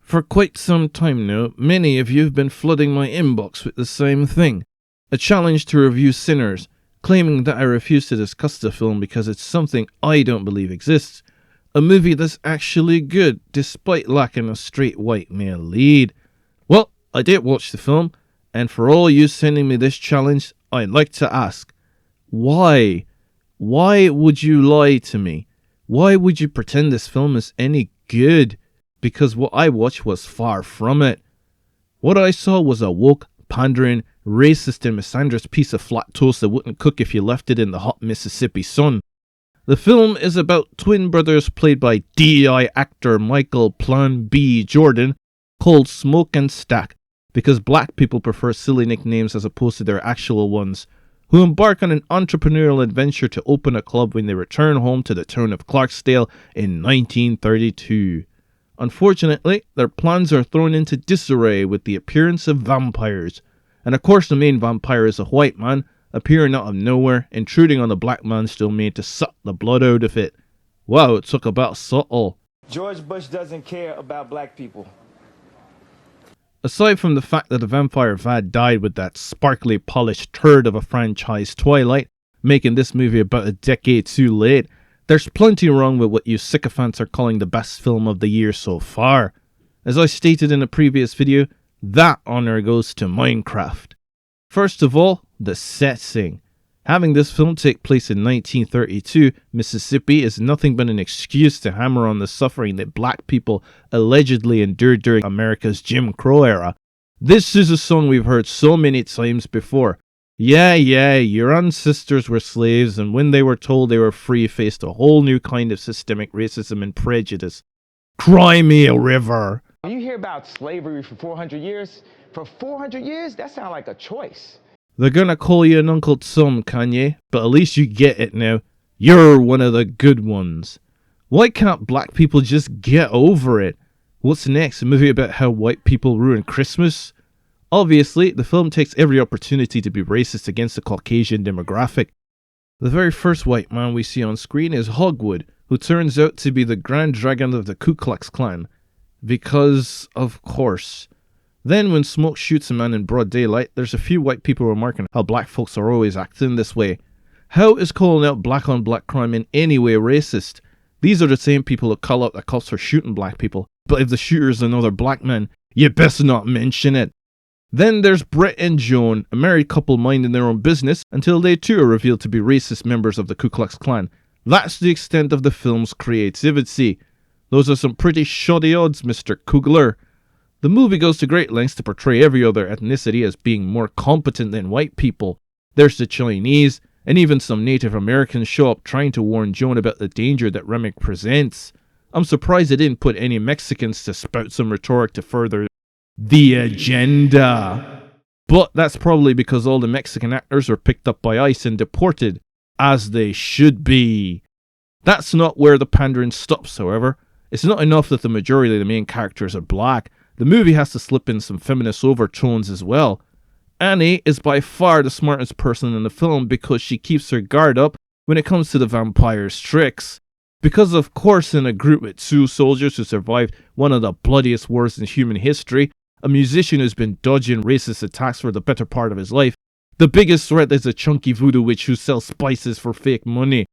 For quite some time now, many of you have been flooding my inbox with the same thing. A challenge to review Sinners, claiming that I refuse to discuss the film because it's something I don't believe exists. A movie that's actually good, despite lacking a straight white male lead. Well, I did watch the film, and for all you sending me this challenge, I'd like to ask, why? Why would you lie to me? Why would you pretend this film is any good? Because what I watched was far from it. What I saw was a woke, pandering, racist and misandrous piece of flat toast that wouldn't cook if you left it in the hot Mississippi sun. The film is about twin brothers played by DEI actor Michael Plan B. Jordan, called Smoke and Stack, because black people prefer silly nicknames as opposed to their actual ones, who embark on an entrepreneurial adventure to open a club when they return home to the town of Clarksdale in 1932. Unfortunately, their plans are thrown into disarray with the appearance of vampires. And of course the main vampire is a white man, appearing out of nowhere, intruding on the black man's domain to suck the blood out of it. Wow, it took about subtle. George Bush doesn't care about black people. Aside from the fact that the vampire Vad died with that sparkly polished turd of a franchise Twilight, making this movie about a decade too late, there's plenty wrong with what you sycophants are calling the best film of the year so far. As I stated in a previous video, that honour goes to Minecraft. First of all, the setting. Having this film take place in 1932, Mississippi is nothing but an excuse to hammer on the suffering that black people allegedly endured during America's Jim Crow era. This is a song we've heard so many times before. Yeah, your ancestors were slaves, and when they were told they were free, faced a whole new kind of systemic racism and prejudice. Cry me a river. When you hear about slavery for 400 years, that sounds like a choice. They're gonna call you an Uncle Tom, Kanye, but at least you get it now. You're one of the good ones. Why can't black people just get over it? What's next? A movie about how white people ruin Christmas? Obviously, the film takes every opportunity to be racist against the Caucasian demographic. The very first white man we see on screen is Hogwood, who turns out to be the Grand Dragon of the Ku Klux Klan. Because, of course. Then when Smoke shoots a man in broad daylight, there's a few white people remarking how black folks are always acting this way. How is calling out black on black crime in any way racist? These are the same people who call out the cops for shooting black people, but if the shooter is another black man, you best not mention it. Then there's Brett and Joan, a married couple minding their own business until they too are revealed to be racist members of the Ku Klux Klan. That's the extent of the film's creativity. Those are some pretty shoddy odds, Mr. Coogler. The movie goes to great lengths to portray every other ethnicity as being more competent than white people. There's the Chinese, and even some Native Americans show up trying to warn Joan about the danger that Remick presents. I'm surprised they didn't put any Mexicans to spout some rhetoric to further the agenda. But that's probably because all the Mexican actors were picked up by ICE and deported, as they should be. That's not where the pandering stops, however. It's not enough that the majority of the main characters are black. The movie has to slip in some feminist overtones as well. Annie is by far the smartest person in the film because she keeps her guard up when it comes to the vampire's tricks. Because of course, in a group with two soldiers who survived one of the bloodiest wars in human history, a musician who's been dodging racist attacks for the better part of his life, the biggest threat is a chunky voodoo witch who sells spices for fake money.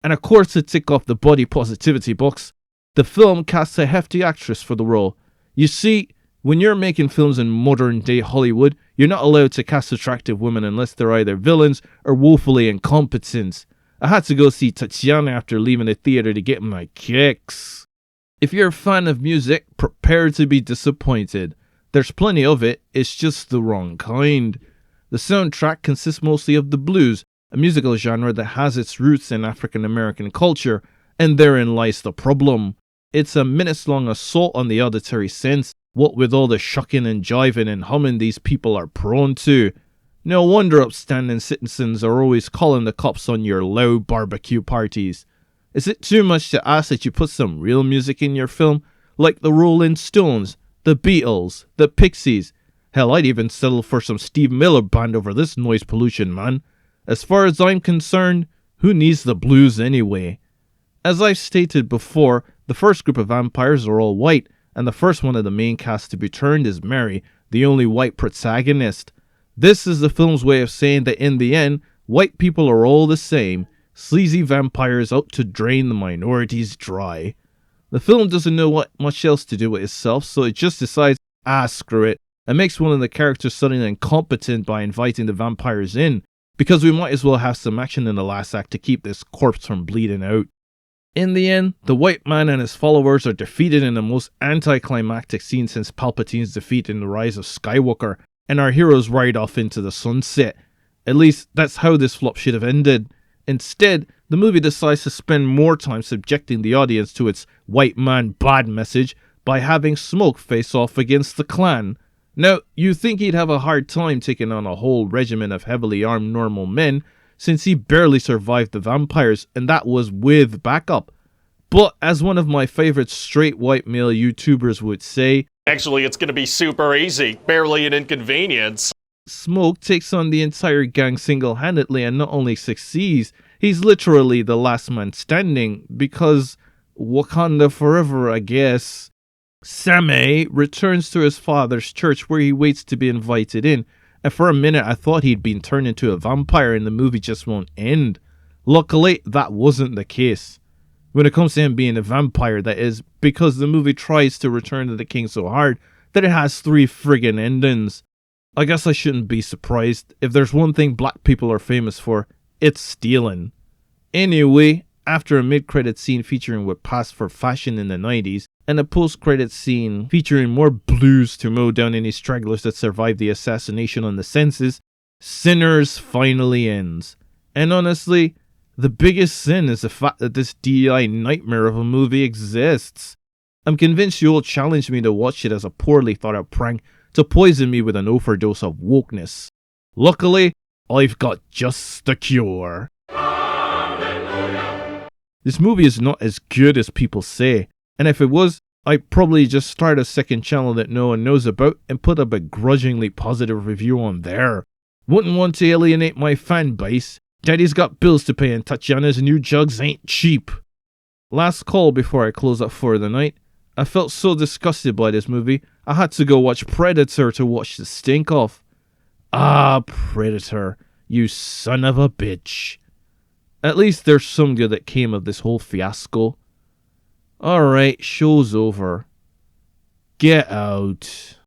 And of course, to tick off the body positivity box, the film casts a hefty actress for the role. You see, when you're making films in modern day Hollywood, you're not allowed to cast attractive women unless they're either villains or woefully incompetent. I had to go see Tatiana after leaving the theater to get my kicks. If you're a fan of music, prepare to be disappointed. There's plenty of it, it's just the wrong kind. The soundtrack consists mostly of the blues, a musical genre that has its roots in African American culture, and therein lies the problem. It's a minutes-long assault on the auditory sense, what with all the shucking and jiving and humming these people are prone to. No wonder upstanding citizens are always calling the cops on your loud barbecue parties. Is it too much to ask that you put some real music in your film, like the Rolling Stones, the Beatles, the Pixies? Hell, I'd even settle for some Steve Miller Band over this noise pollution, man. As far as I'm concerned, who needs the blues anyway? As I've stated before, the first group of vampires are all white, and the first one of the main cast to be turned is Mary, the only white protagonist. This is the film's way of saying that in the end, white people are all the same, sleazy vampires out to drain the minorities dry. The film doesn't know what much else to do with itself, so it just decides, screw it, and makes one of the characters suddenly incompetent by inviting the vampires in, because we might as well have some action in the last act to keep this corpse from bleeding out. In the end, the white man and his followers are defeated in the most anticlimactic scene since Palpatine's defeat in The Rise of Skywalker, and our heroes ride off into the sunset. At least, that's how this flop should have ended. Instead, the movie decides to spend more time subjecting the audience to its white man bad message by having Smoke face off against the Klan. Now, you think he'd have a hard time taking on a whole regiment of heavily armed normal men, since he barely survived the vampires, and that was with backup. But as one of my favorite straight white male YouTubers would say, actually it's gonna be super easy, barely an inconvenience. Smoke takes on the entire gang single-handedly and not only succeeds, he's literally the last man standing, because Wakanda forever, I guess. Samé returns to his father's church where he waits to be invited in, and for a minute I thought he'd been turned into a vampire and the movie just won't end. Luckily, that wasn't the case. When it comes to him being a vampire, that is, because the movie tries to return to the king so hard that it has 3 friggin' endings. I guess I shouldn't be surprised. If there's one thing black people are famous for, it's stealing. Anyway, after a mid-credit scene featuring what passed for fashion in the 90s, and a post-credit scene featuring more blues to mow down any stragglers that survived the assassination on the census, Sinners finally ends. And honestly, the biggest sin is the fact that this DEI nightmare of a movie exists. I'm convinced you'll challenge me to watch it as a poorly thought out prank to poison me with an overdose of wokeness. Luckily, I've got just the cure. This movie is not as good as people say, and if it was, I'd probably just start a second channel that no one knows about and put a begrudgingly positive review on there. Wouldn't want to alienate my fan base. Daddy's got bills to pay and Tatiana's new jugs ain't cheap. Last call before I close up for the night. I felt so disgusted by this movie, I had to go watch Predator to wash the stink off. Predator, you son of a bitch. At least there's some good that came of this whole fiasco. Alright, show's over. Get out.